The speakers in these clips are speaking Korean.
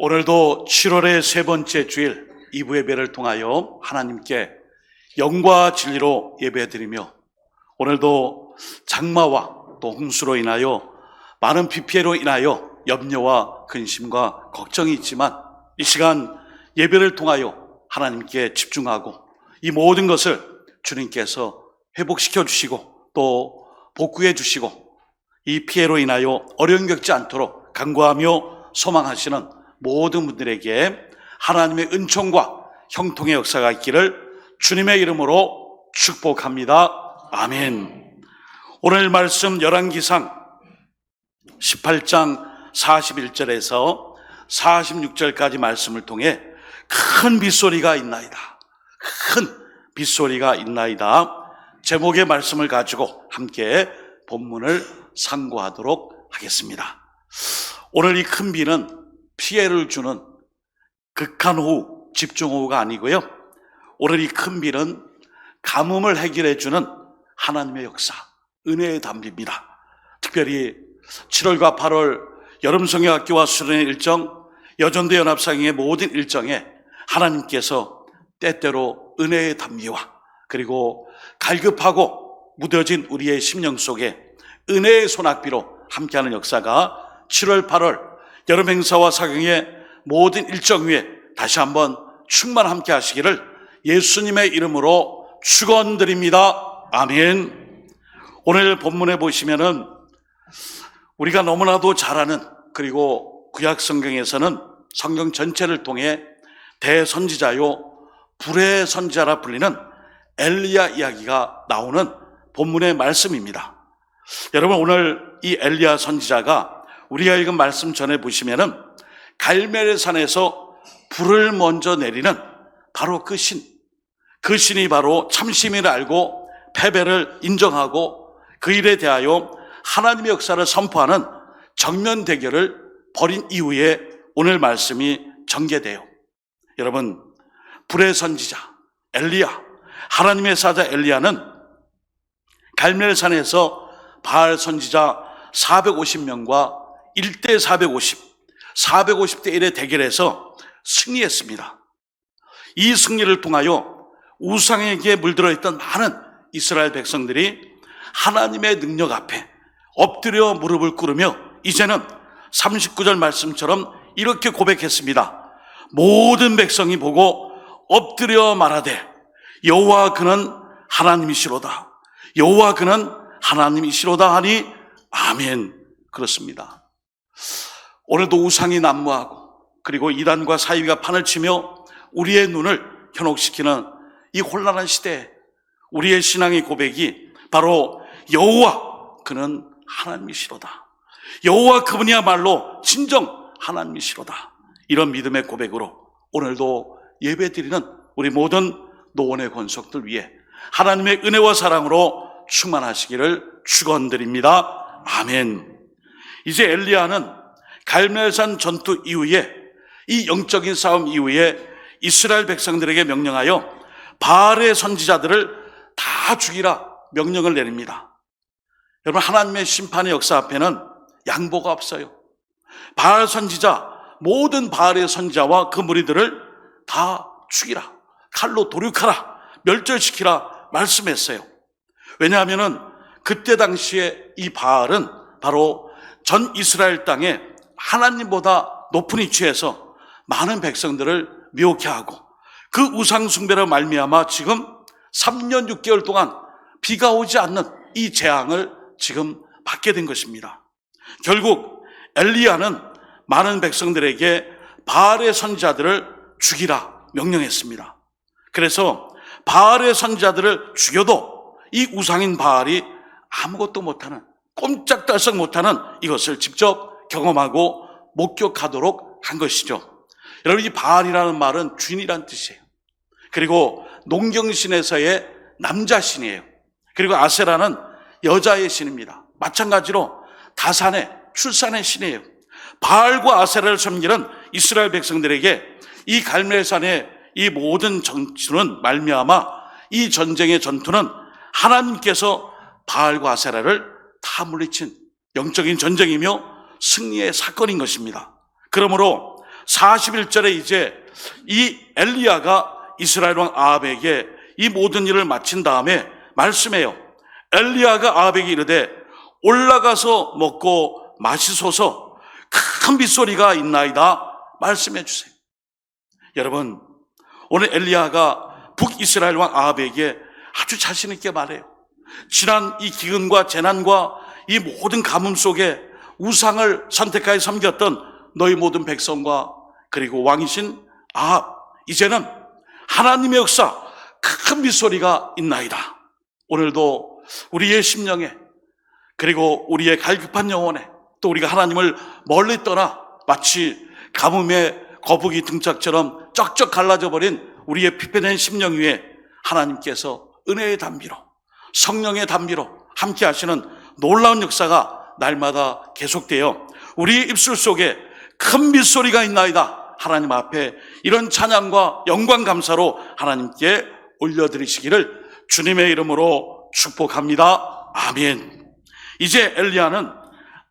오늘도 7월의 세 번째 주일 2부 예배를 통하여 하나님께 영과 진리로 예배드리며 오늘도 장마와 또 홍수로 인하여 많은 비 피해로 인하여 염려와 근심과 걱정이 있지만 이 시간 예배를 통하여 하나님께 집중하고 이 모든 것을 주님께서 회복시켜 주시고 또 복구해 주시고 이 피해로 인하여 어려움 겪지 않도록 간구하며 소망하시는 모든 분들에게 하나님의 은총과 형통의 역사가 있기를 주님의 이름으로 축복합니다. 아멘. 오늘 말씀 열왕기상 18장 41절에서 46절까지 말씀을 통해 큰 빗소리가 있나이다. 큰 빗소리가 있나이다. 제목의 말씀을 가지고 함께 본문을 상고하도록 하겠습니다. 오늘 이 큰 비는 피해를 주는 극한호우, 집중호우가 아니고요. 오늘 이 큰 비는 가뭄을 해결해 주는 하나님의 역사, 은혜의 담비입니다. 특별히 7월과 8월 여름성경학교와 수련회 일정, 여전도 연합상의 모든 일정에 하나님께서 때때로 은혜의 담비와 그리고 갈급하고 무뎌진 우리의 심령 속에 은혜의 소낙비로 함께하는 역사가 7월, 8월 여름 행사와 사경의 모든 일정 위에 다시 한번 충만 함께 하시기를 예수님의 이름으로 축원드립니다. 아멘. 오늘 본문에 보시면은 우리가 너무나도 잘 아는, 그리고 구약 성경에서는 성경 전체를 통해 대선지자요 불의 선지자라 불리는 엘리야 이야기가 나오는 본문의 말씀입니다. 여러분, 오늘 이 엘리야 선지자가 우리가 읽은 말씀 전에 보시면은 갈멜산에서 불을 먼저 내리는 바로 그 신이 바로 참심이를 알고 패배를 인정하고 그 일에 대하여 하나님의 역사를 선포하는 정면 대결을 벌인 이후에 오늘 말씀이 전개돼요. 여러분, 불의 선지자 엘리야, 하나님의 사자 엘리야는 갈멜산에서 바알 선지자 450명과 1대 450대 1의 대결에서 승리했습니다. 이 승리를 통하여 우상에게 물들어 있던 많은 이스라엘 백성들이 하나님의 능력 앞에 엎드려 무릎을 꿇으며 이제는 39절 말씀처럼 이렇게 고백했습니다. 모든 백성이 보고 엎드려 말하되 여호와 그는 하나님이시로다. 여호와 그는 하나님이시로다 하니 아멘. 그렇습니다. 오늘도 우상이 난무하고 그리고 이단과 사이비가 판을 치며 우리의 눈을 현혹시키는 이 혼란한 시대에 우리의 신앙의 고백이 바로 여호와 그는 하나님이시로다. 여호와 그분이야말로 진정 하나님이시로다. 이런 믿음의 고백으로 오늘도 예배드리는 우리 모든 노원의 권속들 위해 하나님의 은혜와 사랑으로 충만하시기를 축원드립니다. 아멘. 이제 엘리야는 갈멜산 전투 이후에 이 영적인 싸움 이후에 이스라엘 백성들에게 명령하여 바알의 선지자들을 다 죽이라 명령을 내립니다. 여러분, 하나님의 심판의 역사 앞에는 양보가 없어요. 바알 선지자, 모든 바알의 선지자와 그 무리들을 다 죽이라, 칼로 도륙하라, 멸절시키라 말씀했어요. 왜냐하면은 그때 당시에 이 바알은 바로 전 이스라엘 땅에 하나님보다 높은 위치에서 많은 백성들을 미혹해 하고 그 우상 숭배로 말미암아 지금 3년 6개월 동안 비가 오지 않는 이 재앙을 지금 받게 된 것입니다. 결국 엘리야는 많은 백성들에게 바알의 선지자들을 죽이라 명령했습니다. 그래서 바알의 선지자들을 죽여도 이 우상인 바알이 아무것도 못하는, 꼼짝달싹 못하는 이것을 직접 경험하고 목격하도록 한 것이죠. 여러분, 이 바알이라는 말은 주인이란 뜻이에요. 그리고 농경신에서의 남자신이에요. 그리고 아세라는 여자의 신입니다. 마찬가지로 다산의 출산의 신이에요. 바알과 아세라를 섬기는 이스라엘 백성들에게 이 갈멜산의 이 모든 전투는 말미암아 이 전쟁의 전투는 하나님께서 바알과 아세라를 다 물리친 영적인 전쟁이며 승리의 사건인 것입니다. 그러므로 41절에 이제 이 엘리야가 이스라엘 왕 아합에게 이 모든 일을 마친 다음에 말씀해요. 엘리야가 아합에게 이르되 올라가서 먹고 마시소서, 큰 빗소리가 있나이다 말씀해 주세요. 여러분, 오늘 엘리야가 북이스라엘 왕 아합에게 아주 자신 있게 말해요. 지난 이 기근과 재난과 이 모든 가뭄 속에 우상을 선택하여 섬겼던 너희 모든 백성과 그리고 왕이신 아합, 이제는 하나님의 역사, 큰 빗소리가 있나이다. 오늘도 우리의 심령에, 그리고 우리의 갈급한 영혼에, 또 우리가 하나님을 멀리 떠나 마치 가뭄의 거북이 등짝처럼 쩍쩍 갈라져 버린 우리의 피폐된 심령 위에 하나님께서 은혜의 담비로, 성령의 담비로 함께 하시는 놀라운 역사가 날마다 계속되어 우리 입술 속에 큰 빗소리가 있나이다. 하나님 앞에 이런 찬양과 영광 감사로 하나님께 올려드리시기를 주님의 이름으로 축복합니다. 아멘. 이제 엘리야는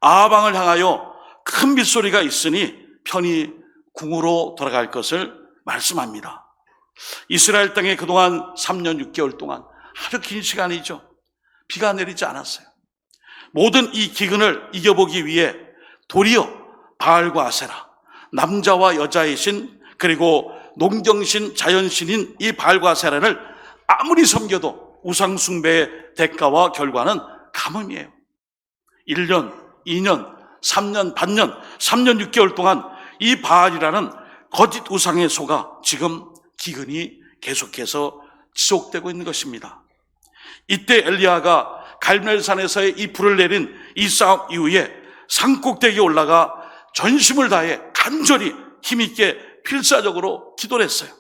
아합 왕을 향하여 큰 빗소리가 있으니 편히 궁으로 돌아갈 것을 말씀합니다. 이스라엘 땅에 그동안 3년 6개월 동안 아주 긴 시간이죠. 비가 내리지 않았어요. 모든 이 기근을 이겨보기 위해 도리어 바알과 아세라, 남자와 여자의 신, 그리고 농경신, 자연신인 이 바알과 아세라를 아무리 섬겨도 우상숭배의 대가와 결과는 가뭄이에요. 1년, 2년, 3년, 반년, 3년 6개월 동안 이 바알이라는 거짓 우상에 속아 지금 기근이 계속해서 지속되고 있는 것입니다. 이때 엘리야가 갈멜산에서의 이 불을 내린 이 싸움 이후에 산꼭대기에 올라가 전심을 다해 간절히 힘있게 필사적으로 기도를 했어요.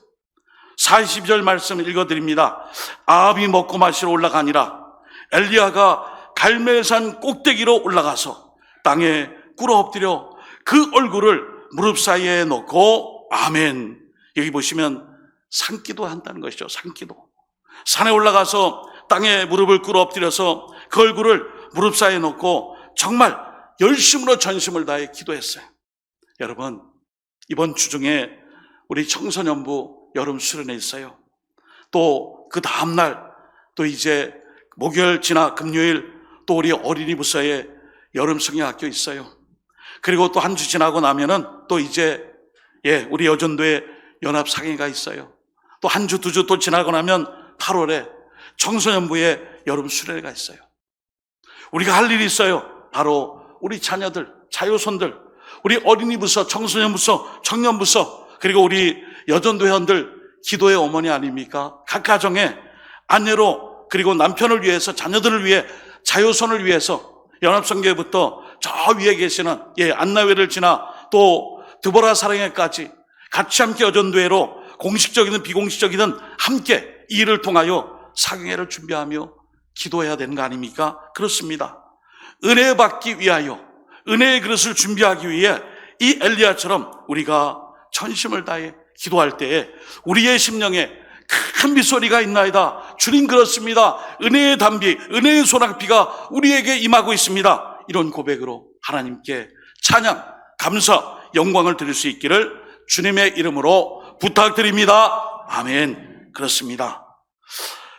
42절 말씀을 읽어드립니다. 아합이 먹고 마시러 올라가니라. 엘리야가 갈멜산 꼭대기로 올라가서 땅에 꿇어 엎드려 그 얼굴을 무릎 사이에 넣고 아멘. 여기 보시면 산기도 한다는 것이죠. 산기도. 산에 올라가서 땅에 무릎을 꿇어 엎드려서 그 얼굴을 무릎 사이에 놓고 정말 열심으로 전심을 다해 기도했어요. 여러분, 이번 주 중에 우리 청소년부 여름 수련회 있어요. 또 그 다음날 또 이제 목요일 지나 금요일 또 우리 어린이 부서에 여름 성경학교 있어요. 그리고 또 한 주 지나고 나면은 또 이제 우리 여전도에 연합 상회가 있어요. 또 한 주, 두 주 또 지나고 나면 8월에 청소년부에 여름 수련회가 있어요. 우리가 할 일이 있어요. 바로 우리 자녀들, 자유손들, 우리 어린이 부서, 청소년 부서, 청년 부서, 그리고 우리 여전도 회원들 기도의 어머니 아닙니까? 각 가정에 아내로 그리고 남편을 위해서, 자녀들을 위해, 자유손을 위해서 연합성교회부터 저 위에 계시는 안나회를 지나 또 드보라 사랑회까지 같이 함께 여전도회로 공식적이든 비공식적이든 함께 이 일을 통하여 사경회를 준비하며 기도해야 되는 거 아닙니까? 그렇습니다. 은혜 받기 위하여, 은혜의 그릇을 준비하기 위해 이 엘리야처럼 우리가 전심을 다해 기도할 때에 우리의 심령에 큰 빗소리가 있나이다. 주님 그렇습니다. 은혜의 담비, 은혜의 소낙비가 우리에게 임하고 있습니다. 이런 고백으로 하나님께 찬양, 감사, 영광을 드릴 수 있기를 주님의 이름으로 부탁드립니다. 아멘. 그렇습니다.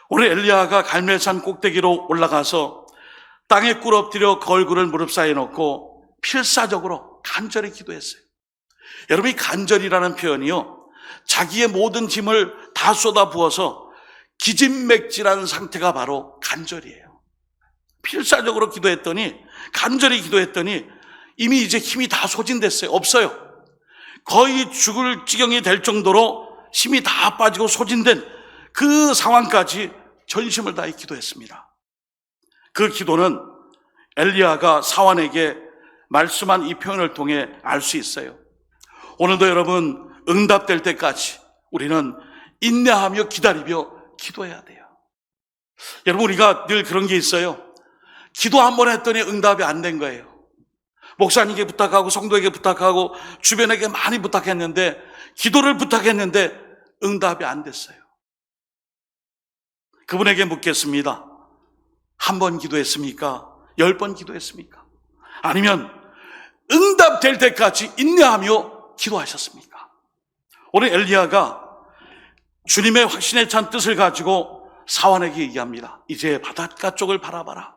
오늘 엘리야가 갈멜산 꼭대기로 올라가서 땅에 꿇어 엎드려 그 얼굴을 무릎 사이에 놓고 필사적으로 간절히 기도했어요. 여러분, 이 간절이라는 표현이요, 자기의 모든 힘을 다 쏟아 부어서 기진맥진한 상태가 바로 간절이에요. 필사적으로 기도했더니, 간절히 기도했더니 이미 이제 힘이 다 소진됐어요. 없어요. 거의 죽을 지경이 될 정도로 힘이 다 빠지고 소진된 그 상황까지 전심을 다해 기도했습니다. 그 기도는 엘리야가 사환에게 말씀한 이 표현을 통해 알 수 있어요. 오늘도 여러분, 응답될 때까지 우리는 인내하며 기다리며 기도해야 돼요. 여러분, 우리가 늘 그런 게 있어요. 기도 한 번 했더니 응답이 안 된 거예요. 목사님께 부탁하고 성도에게 부탁하고 주변에게 많이 부탁했는데, 기도를 부탁했는데 응답이 안 됐어요. 그분에게 묻겠습니다. 한 번 기도했습니까? 10번 기도했습니까? 아니면 응답될 때까지 인내하며 기도하셨습니까? 오늘 엘리야가 주님의 확신에 찬 뜻을 가지고 사환에게 얘기합니다. 이제 바닷가 쪽을 바라봐라.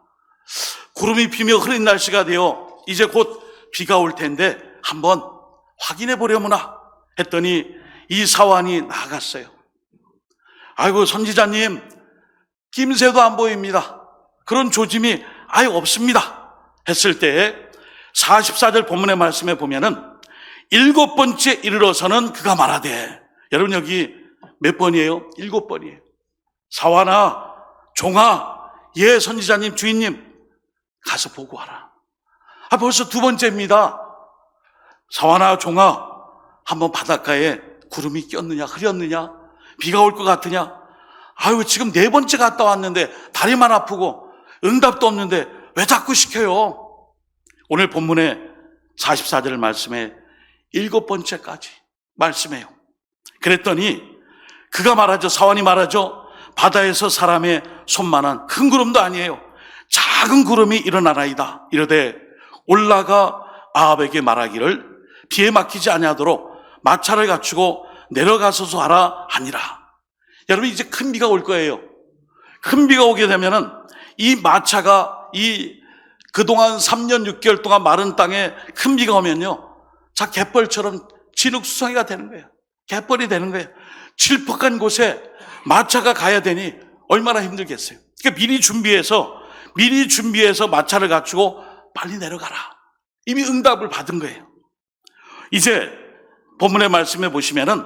구름이 피며 흐린 날씨가 되어 이제 곧 비가 올 텐데 한번 확인해 보려무나 했더니 이 사환이 나아갔어요. 아이고 선지자님, 낌새도 안 보입니다. 그런 조짐이 아예 없습니다 했을 때 44절 본문의 말씀에 보면은 7번째 이르러서는 그가 말하되, 여러분 여기 몇 번이에요? 7번이에요. 사환아, 종아, 예 선지자님, 주인님, 가서 보고 와라. 벌써 2번째입니다. 사환아, 종아, 한번 바닷가에 구름이 꼈느냐 흐렸느냐, 비가 올 것 같으냐. 아유, 지금 4번째 갔다 왔는데 다리만 아프고 응답도 없는데 왜 자꾸 시켜요? 오늘 본문의 44절 말씀에 7번째까지 말씀해요. 그랬더니 그가 말하죠. 사환이 말하죠. 바다에서 사람의 손만한 큰 구름도 아니에요. 작은 구름이 일어나나이다. 이르되 올라가 아합에게 말하기를 비에 막히지 아니하도록 마차를 갖추고 내려가서서 하라 하니라. 여러분 이제 큰 비가 올 거예요. 큰 비가 오게 되면은 이 마차가 그동안 3년 6개월 동안 마른 땅에 큰 비가 오면요, 자 갯벌처럼 진흙수성이가 되는 거예요. 갯벌이 되는 거예요. 질퍽한 곳에 마차가 가야 되니 얼마나 힘들겠어요. 그러니까 미리 준비해서 마차를 갖추고 빨리 내려가라. 이미 응답을 받은 거예요. 이제 본문의 말씀에 보시면은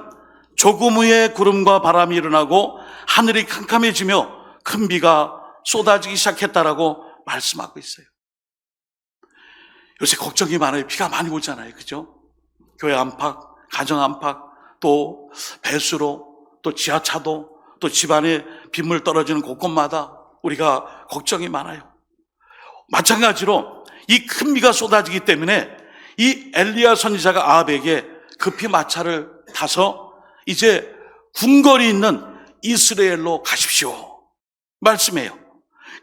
조금 후에 구름과 바람이 일어나고 하늘이 캄캄해지며 큰 비가 쏟아지기 시작했다라고 말씀하고 있어요. 요새 걱정이 많아요. 비가 많이 오잖아요. 그죠? 교회 안팎, 가정 안팎, 또 배수로, 또 지하차도, 또 집안에 빗물 떨어지는 곳곳마다 우리가 걱정이 많아요. 마찬가지로 이 큰 비가 쏟아지기 때문에 이 엘리야 선지자가 아합에게 급히 마차를 타서 이제 궁궐이 있는 이스라엘로 가십시오 말씀해요.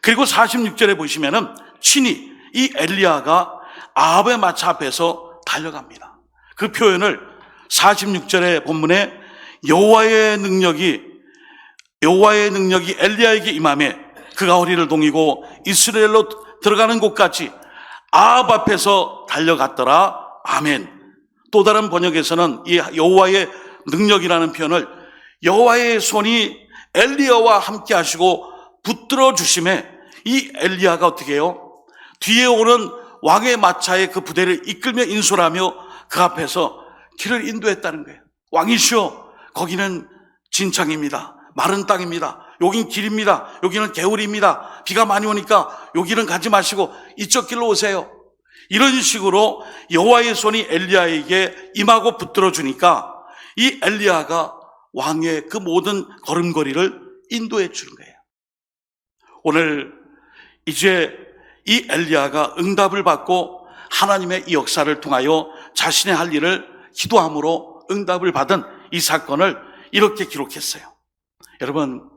그리고 46절에 보시면은 친히 이 엘리야가 아합의 마차 앞에서 달려갑니다. 그 표현을 46절의 본문에 여호와의 능력이 엘리야에게 임하매 그가 허리를 동이고 이스라엘로 들어가는 곳까지 아합 앞에서 달려갔더라. 아멘. 또 다른 번역에서는 이 여호와의 능력이라는 표현을 여호와의 손이 엘리야와 함께 하시고 붙들어 주심에 이 엘리야가 어떻게 해요? 뒤에 오는 왕의 마차의 그 부대를 이끌며 인솔하며 그 앞에서 길을 인도했다는 거예요. 왕이시여, 거기는 진창입니다. 마른 땅입니다. 여긴 길입니다. 여기는 개울입니다. 비가 많이 오니까 여기는 가지 마시고 이쪽 길로 오세요. 이런 식으로 여호와의 손이 엘리야에게 임하고 붙들어 주니까 이 엘리야가 왕의 그 모든 걸음걸이를 인도해 주는 거예요. 오늘 이제 이 엘리야가 응답을 받고 하나님의 이 역사를 통하여 자신의 할 일을 기도함으로 응답을 받은 이 사건을 이렇게 기록했어요. 여러분,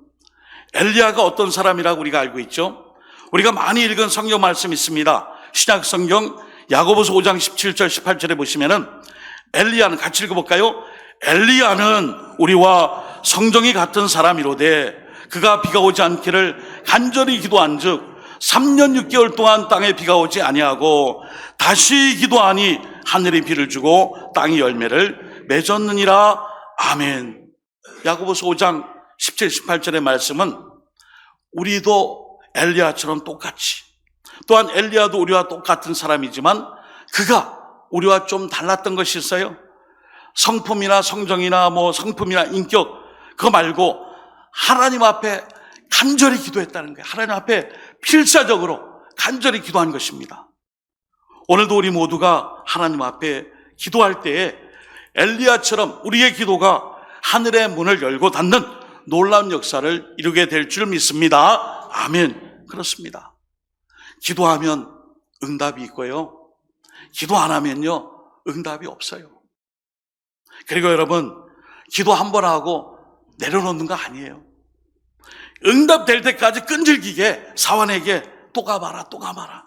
엘리야가 어떤 사람이라고 우리가 알고 있죠? 우리가 많이 읽은 성경 말씀 있습니다. 신약 성경 야고보서 5장 17절 18절에 보시면은 엘리야는, 같이 읽어볼까요? 엘리야는 우리와 성정이 같은 사람이로되 그가 비가 오지 않기를 간절히 기도한즉 3년 6개월 동안 땅에 비가 오지 아니하고 다시 기도하니 하늘이 비를 주고 땅이 열매를 맺었느니라. 아멘. 야고보서 5장 17, 18절의 말씀은 우리도 엘리야처럼 똑같이, 또한 엘리야도 우리와 똑같은 사람이지만 그가 우리와 좀 달랐던 것이 있어요. 성품이나 성정이나 성품이나 인격, 그거 말고 하나님 앞에 간절히 기도했다는 거예요. 하나님 앞에 필사적으로 간절히 기도한 것입니다. 오늘도 우리 모두가 하나님 앞에 기도할 때에 엘리야처럼 우리의 기도가 하늘의 문을 열고 닫는 놀라운 역사를 이루게 될 줄 믿습니다. 아멘. 그렇습니다. 기도하면 응답이 있고요, 기도 안 하면요 응답이 없어요. 그리고 여러분, 기도 한 번 하고 내려놓는 거 아니에요. 응답될 때까지 끈질기게 사환에게 또 가봐라, 또 가봐라.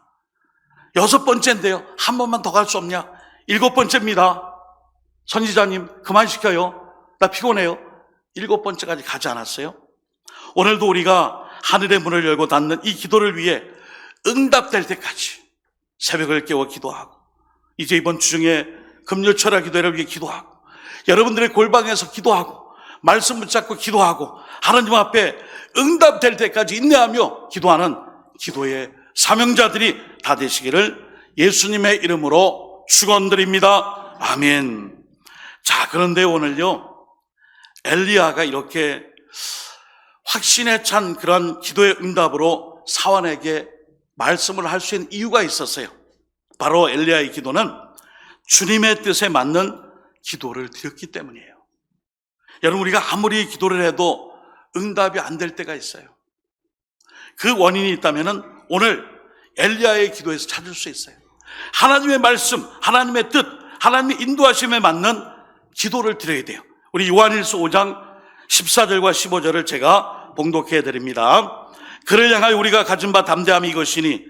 6번째인데요, 한 번만 더 갈 수 없냐? 7번째입니다. 선지자님 그만 시켜요. 나 피곤해요. 7번째까지 가지 않았어요? 오늘도 우리가 하늘의 문을 열고 닫는 이 기도를 위해 응답될 때까지 새벽을 깨워 기도하고, 이제 이번 주 중에 금요 철야 기도회를 위해 기도하고, 여러분들의 골방에서 기도하고, 말씀 붙잡고 기도하고, 하나님 앞에 응답될 때까지 인내하며 기도하는 기도의 사명자들이 다 되시기를 예수님의 이름으로 축원드립니다. 아멘. 자, 그런데 오늘요, 엘리야가 이렇게 확신에 찬 그런 기도의 응답으로 사환에게 말씀을 할 수 있는 이유가 있었어요. 바로 엘리야의 기도는 주님의 뜻에 맞는 기도를 드렸기 때문이에요. 여러분, 우리가 아무리 기도를 해도 응답이 안 될 때가 있어요. 그 원인이 있다면 오늘 엘리야의 기도에서 찾을 수 있어요. 하나님의 말씀, 하나님의 뜻, 하나님의 인도하심에 맞는 기도를 드려야 돼요. 우리 요한일서 5장 14절과 15절을 제가 봉독해 드립니다. 그를 향하여 우리가 가진 바 담대함이 이것이니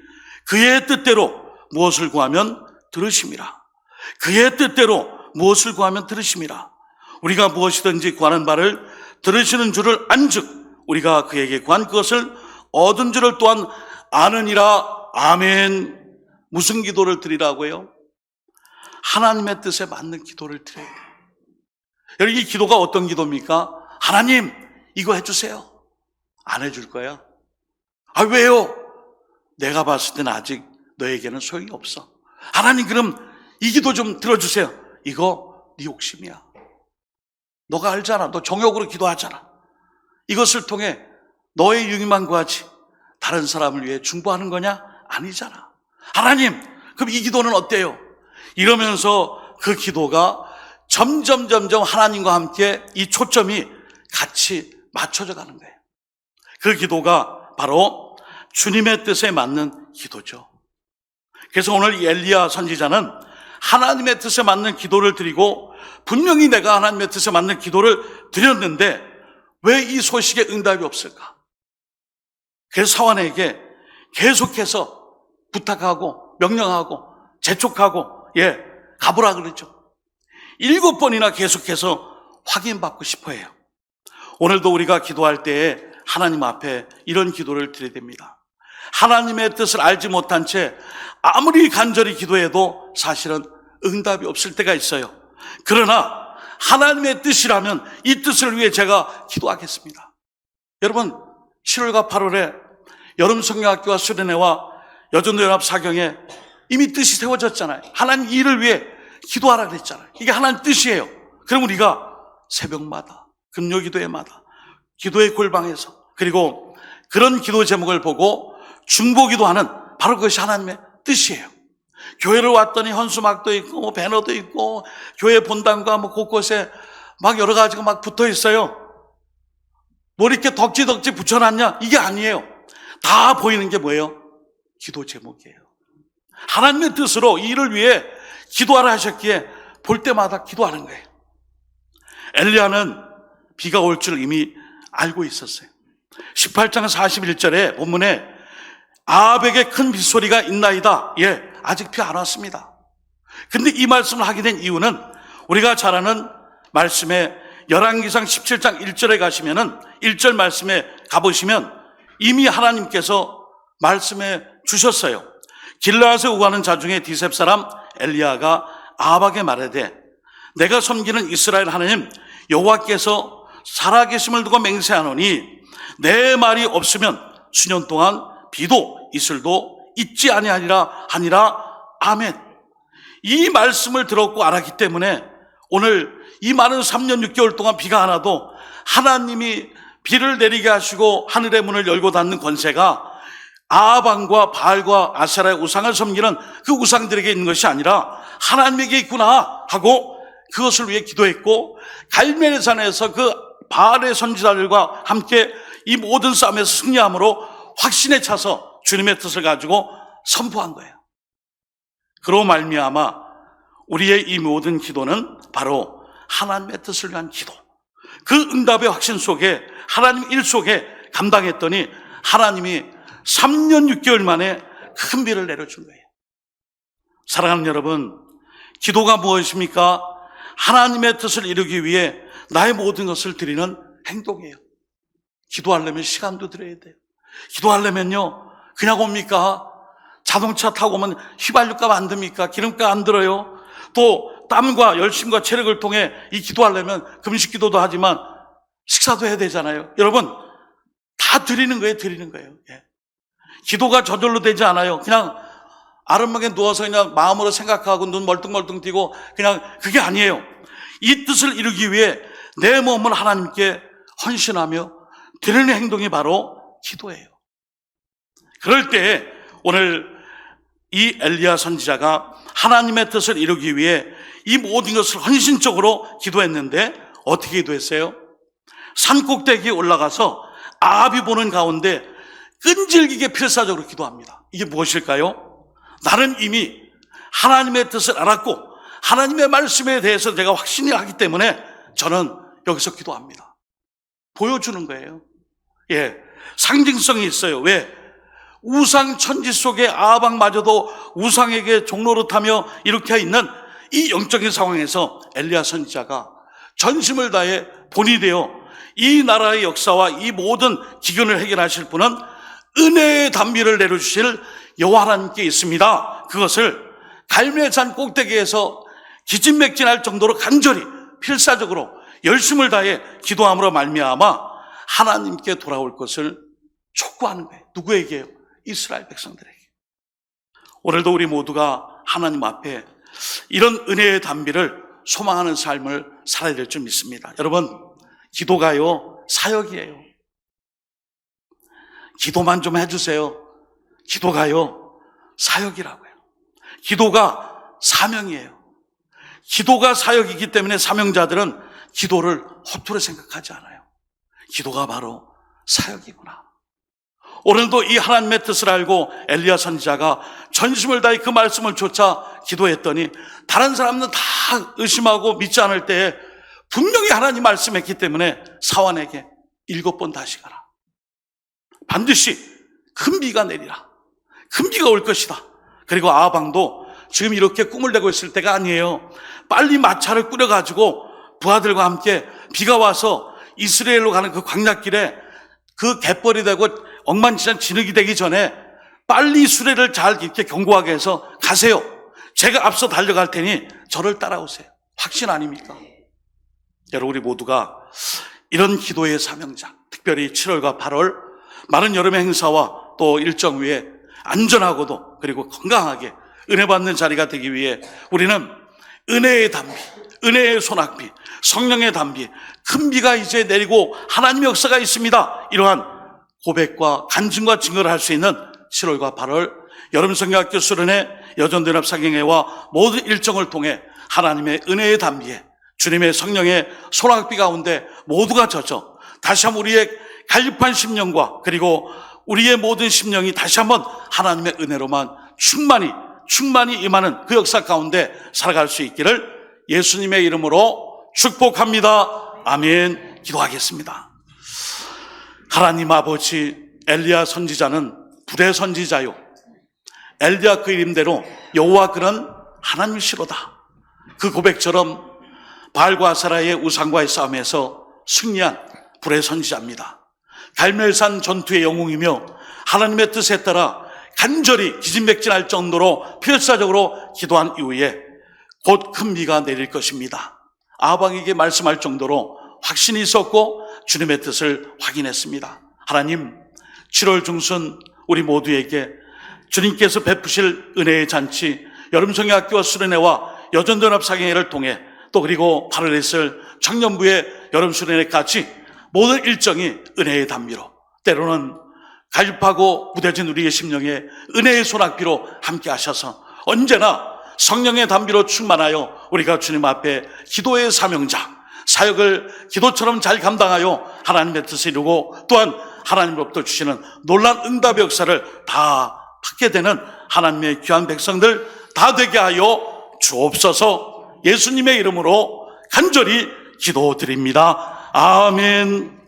그의 뜻대로 무엇을 구하면 들으심이라. 그의 뜻대로 무엇을 구하면 들으심이라. 우리가 무엇이든지 구하는 바를 들으시는 줄을 안즉 우리가 그에게 구한 그것을 얻은 줄을 또한 아느니라. 아멘. 무슨 기도를 드리라고요? 하나님의 뜻에 맞는 기도를 드려야 돼요. 여러분, 이 기도가 어떤 기도입니까? 하나님, 이거 해주세요. 안 해줄 거야. 아, 왜요? 내가 봤을 때는 아직 너에게는 소용이 없어. 하나님, 그럼 이 기도 좀 들어주세요. 이거 네 욕심이야. 너가 알잖아. 너 정욕으로 기도하잖아. 이것을 통해 너의 유익만 구하지 다른 사람을 위해 중보하는 거냐? 아니잖아. 하나님, 그럼 이 기도는 어때요? 이러면서 그 기도가 점점 하나님과 함께 이 초점이 같이 맞춰져 가는 거예요. 그 기도가 바로 주님의 뜻에 맞는 기도죠. 그래서 오늘 이 엘리야 선지자는 하나님의 뜻에 맞는 기도를 드리고, 분명히 내가 하나님의 뜻에 맞는 기도를 드렸는데 왜 이 소식에 응답이 없을까? 그래서 사환에게 계속해서 부탁하고 명령하고 재촉하고 가보라 그러죠. 7번이나 계속해서 확인받고 싶어 해요. 오늘도 우리가 기도할 때에 하나님 앞에 이런 기도를 드려야 됩니다. 하나님의 뜻을 알지 못한 채 아무리 간절히 기도해도 사실은 응답이 없을 때가 있어요. 그러나 하나님의 뜻이라면 이 뜻을 위해 제가 기도하겠습니다. 여러분, 7월과 8월에 여름성경학교와 수련회와 여전도연합 사경에 이미 뜻이 세워졌잖아요. 하나님 일을 위해 기도하라 그랬잖아요. 이게 하나님 뜻이에요. 그럼 우리가 새벽마다, 금요기도회마다, 기도의 골방에서, 그리고 그런 기도 제목을 보고 중보기도하는 바로 그것이 하나님의 뜻이에요. 교회를 왔더니 헌수막도 있고 뭐 배너도 있고 교회 본당과 뭐 곳곳에 막 여러 가지가 막 붙어 있어요. 뭐 이렇게 덕지덕지 붙여놨냐? 이게 아니에요. 다 보이는 게 뭐예요? 기도 제목이에요. 하나님의 뜻으로 이 일을 위해 기도하라 하셨기에 볼 때마다 기도하는 거예요. 엘리야는 비가 올 줄 이미 알고 있었어요. 18장 41절에 본문에 아합에게 큰 빗소리가 있나이다. 아직 비 안 왔습니다. 근데 이 말씀을 하게 된 이유는 우리가 잘 아는 말씀에 열왕기상 17장 1절에 가시면은 1절 말씀에 가보시면 이미 하나님께서 말씀해 주셨어요. 길르앗에 오가는 자 중에 디셉 사람 엘리야가 아합에게 말하되 내가 섬기는 이스라엘 하나님 여호와께서 살아계심을 두고 맹세하노니 내 말이 없으면 수년 동안 비도 이슬도 있지 아니하니라 하니라. 아멘. 이 말씀을 들었고 알았기 때문에 오늘 이 많은 3년 6개월 동안 비가 안 와도 하나님이 비를 내리게 하시고 하늘의 문을 열고 닫는 권세가 아합 왕과 바알과 아세라의 우상을 섬기는 그 우상들에게 있는 것이 아니라 하나님에게 있구나 하고 그것을 위해 기도했고, 갈멜산에서 그 바알의 선지자들과 함께 이 모든 싸움에서 승리함으로 확신에 차서 주님의 뜻을 가지고 선포한 거예요. 그로 말미암아 우리의 이 모든 기도는 바로 하나님의 뜻을 위한 기도, 그 응답의 확신 속에 하나님 일 속에 감당했더니 하나님이 3년 6개월 만에 큰 비를 내려준 거예요. 사랑하는 여러분, 기도가 무엇입니까? 하나님의 뜻을 이루기 위해 나의 모든 것을 드리는 행동이에요. 기도하려면 시간도 드려야 돼요. 기도하려면요, 그냥 옵니까? 자동차 타고 오면 휘발유값 안 듭니까? 기름값 안 들어요. 또 땀과 열심과 체력을 통해 이 기도하려면 금식 기도도 하지만 식사도 해야 되잖아요. 여러분, 다 드리는 거예요. 드리는 거예요. 예. 기도가 저절로 되지 않아요. 그냥 아름하게 누워서 그냥 마음으로 생각하고 눈 멀뚱멀뚱 띄고 그냥, 그게 아니에요. 이 뜻을 이루기 위해 내 몸을 하나님께 헌신하며 드리는 행동이 바로 기도예요. 그럴 때 오늘 이 엘리야 선지자가 하나님의 뜻을 이루기 위해 이 모든 것을 헌신적으로 기도했는데 어떻게 기도했어요? 산 꼭대기에 올라가서 아합이 보는 가운데 끈질기게 필사적으로 기도합니다. 이게 무엇일까요? 나는 이미 하나님의 뜻을 알았고 하나님의 말씀에 대해서 제가 확신이 하기 때문에 저는 여기서 기도합니다. 보여주는 거예요. 예, 상징성이 있어요. 왜? 우상 천지 속에 아합마저도 우상에게 종노릇하며 이렇게 있는 이 영적인 상황에서 엘리야 선지자가 전심을 다해 본이 되어 이 나라의 역사와 이 모든 기근을 해결하실 분은 은혜의 단비를 내려주실 여호와 하나님께 있습니다. 그것을 갈멜산 꼭대기에서 기진맥진할 정도로 간절히 필사적으로 열심을 다해 기도함으로 말미암아 하나님께 돌아올 것을 촉구하는 거예요. 누구에게요? 이스라엘 백성들에게. 오늘도 우리 모두가 하나님 앞에 이런 은혜의 단비를 소망하는 삶을 살아야 될 줄 믿습니다. 여러분, 기도가요, 사역이에요. 기도만 좀 해주세요. 기도가요, 사역이라고요. 기도가 사명이에요. 기도가 사역이기 때문에 사명자들은 기도를 허투루 생각하지 않아요. 기도가 바로 사역이구나. 오늘도 이 하나님의 뜻을 알고 엘리야 선지자가 전심을 다해 그 말씀을 쫓아 기도했더니 다른 사람들은 다 의심하고 믿지 않을 때에 분명히 하나님 말씀했기 때문에 사환에게 7번 다시 가라. 반드시 큰 비가 내리라. 큰 비가 올 것이다. 그리고 아합왕도 지금 이렇게 꿈을 내고 있을 때가 아니에요. 빨리 마차를 꾸려가지고 부하들과 함께 비가 와서 이스라엘로 가는 그 광야길에 그 갯벌이 되고 억만장자 진흙이 되기 전에 빨리 수레를 잘 이렇게 견고하게 해서 가세요. 제가 앞서 달려갈 테니 저를 따라오세요. 확신 아닙니까? 여러분, 우리 모두가 이런 기도의 사명자, 특별히 7월과 8월 많은 여름의 행사와 또 일정 위에 안전하고도 그리고 건강하게 은혜 받는 자리가 되기 위해 우리는 은혜의 단비, 은혜의 소낙비, 성령의 단비, 큰 비가 이제 내리고 하나님의 역사가 있습니다. 이러한 고백과 간증과 증거를 할 수 있는 7월과 8월 여름성경학교 수련회, 여전대납 사경회와 모든 일정을 통해 하나님의 은혜의 단비에 주님의 성령의 소낙비 가운데 모두가 젖어 다시 한번 우리의 갈급한 심령과 그리고 우리의 모든 심령이 다시 한번 하나님의 은혜로만 충만히 임하는 그 역사 가운데 살아갈 수 있기를 예수님의 이름으로 축복합니다. 아멘. 기도하겠습니다. 하나님 아버지, 엘리야 선지자는 불의 선지자요, 엘리야 그 이름대로 여호와 그는 하나님이시로다. 그 고백처럼 바알과 아세라의 우상과의 싸움에서 승리한 불의 선지자입니다. 갈멜산 전투의 영웅이며 하나님의 뜻에 따라 간절히 기진맥진할 정도로 필사적으로 기도한 이후에 곧 큰 비가 내릴 것입니다. 아합왕에게 말씀할 정도로 확신이 있었고 주님의 뜻을 확인했습니다. 하나님, 7월 중순 우리 모두에게 주님께서 베푸실 은혜의 잔치, 여름성경학교와 수련회와 여전전합사경회를 통해 또 그리고 8월에 있을 청년부의 여름수련회까지 모든 일정이 은혜의 단비로, 때로는 갈급하고 무뎌진 우리의 심령에 은혜의 소낙비로 함께 하셔서 언제나 성령의 단비로 충만하여 우리가 주님 앞에 기도의 사명자, 사역을 기도처럼 잘 감당하여 하나님의 뜻을 이루고 또한 하나님으로부터 주시는 놀라운 응답의 역사를 다 받게 되는 하나님의 귀한 백성들 다 되게 하여 주옵소서. 예수님의 이름으로 간절히 기도드립니다. 아멘.